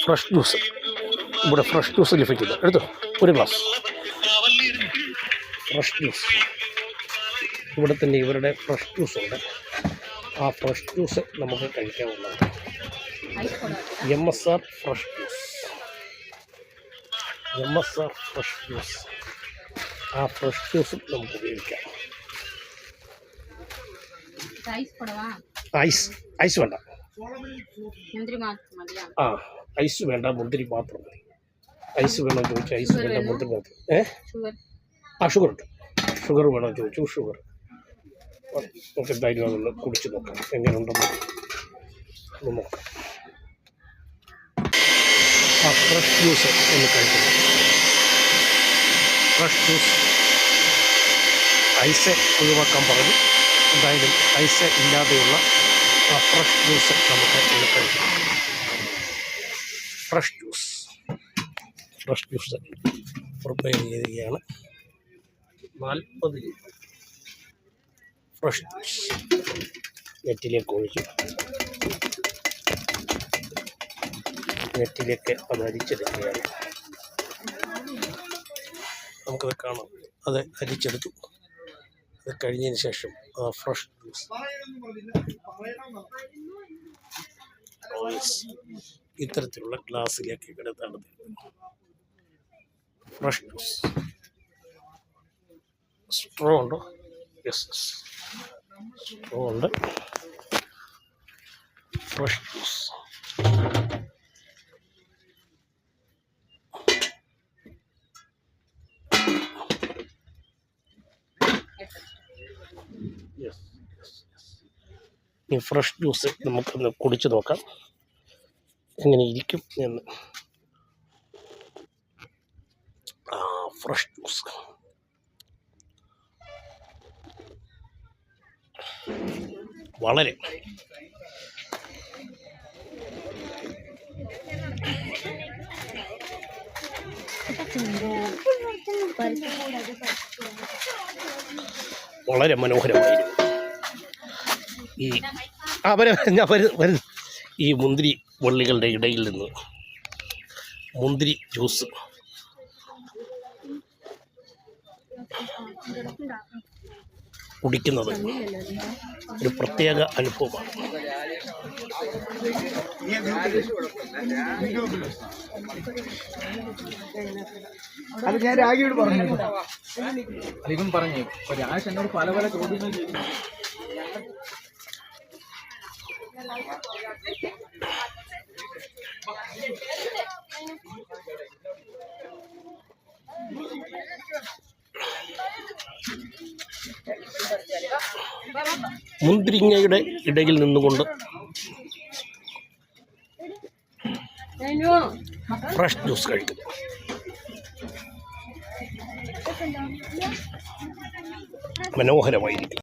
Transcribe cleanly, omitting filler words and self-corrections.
Fresh juice. ഇവിടെ fresh juice ലഭിക്കുന്നു. എടുത്തോ ഒരു ഗ്ലാസ് ഫ്രഷ് ജ്യൂസ്. ഇവിടെ തന്നെ ഇവരുടെ ഫ്രഷ് ജ്യൂസ് ഉണ്ട്. ആ ഫ്രഷ് ജ്യൂസ് നമുക്ക് കഴിക്കാവുന്നതാണ്. MSR fresh juice. MSR fresh juice. ആ ഫ്രഷ് ജ്യൂസും നമുക്ക് ഉപയോഗിക്കാം. ഐസ് വേണ്ട. ഐസ് വേണ്ട, മുന്തിരി മാത്രം മതി. ഐസ് വേണോ ചോദിച്ചു. ഐസ് വേണ്ട, മുന്തിരി മാത്രം. ഷുഗർ ഉണ്ട്. ഷുഗർ വേണോ ചോദിച്ചു. ഷുഗർ നമുക്ക് എന്തായാലും അതൊന്ന് കുടിച്ച് നോക്കാം എങ്ങനെയുണ്ടെന്ന് നോക്കാം. ഫ്രഷ് ജ്യൂസ് ഒന്ന് കഴിക്കുന്നു. ഫ്രഷ് ജ്യൂസ് ഐസ് ഒഴിവാക്കാൻ പറഞ്ഞു. എന്തായാലും ഐസ് ഇല്ലാതെയുള്ള ഫ്രഷ് ജ്യൂസ് നമുക്ക് ഒന്ന് കഴിക്കാം. ഫ്രഷ് ജ്യൂസ് പ്രിപ്പയർ ചെയ്യുകയാണ്. 40 രൂപ. ഫ്രഷ് ജ്യൂസ് നെറ്റിലേക്ക് ഒഴിക്കും. നെറ്റിലേക്ക് അത് അരിച്ചെടുക്കുകയാണ്. നമുക്കത് കാണാം. അത് അരിച്ചെടുത്തു. അത് കഴിഞ്ഞതിന് ശേഷം ഫ്രഷ് ജ്യൂസ് ഇത്തരത്തിലുള്ള ഗ്ലാസ്സിലേക്ക് കിടത്താണ്. Fresh juice. സ്ട്രോ ഉണ്ടോ? യെസ്, സ്ട്രോ ഉണ്ട്. Fresh juice. ഈ ഫ്രഷ് ജ്യൂസ് നമുക്കൊന്ന് കുടിച്ച് നോക്കാം എങ്ങനെ ഇരിക്കും എന്ന്. ഫ്രഷ് ജ്യൂസ് വളരെ വളരെ മനോഹരമായിരുന്നു. ഈ മുന്തിരി വള്ളികളുടെ ഇടയിൽ നിന്ന് മുന്തിരി ജ്യൂസ് കുടിക്കുന്നത് ഒരു പ്രത്യേക അനുഭവമാണ്. അത് ഞാൻ രാഗിയോട് പറഞ്ഞു. അതിപ്പം പറഞ്ഞു രാജ് എന്നോട് പല പല ചോദ്യങ്ങൾ ചെയ്തു. മുന്തിരിങ്ങയുടെ ഇടയിൽ നിന്നുകൊണ്ട് ഫ്രഷ് ജ്യൂസ് കഴിക്കുന്നു. മനോഹരമായിരിക്കും.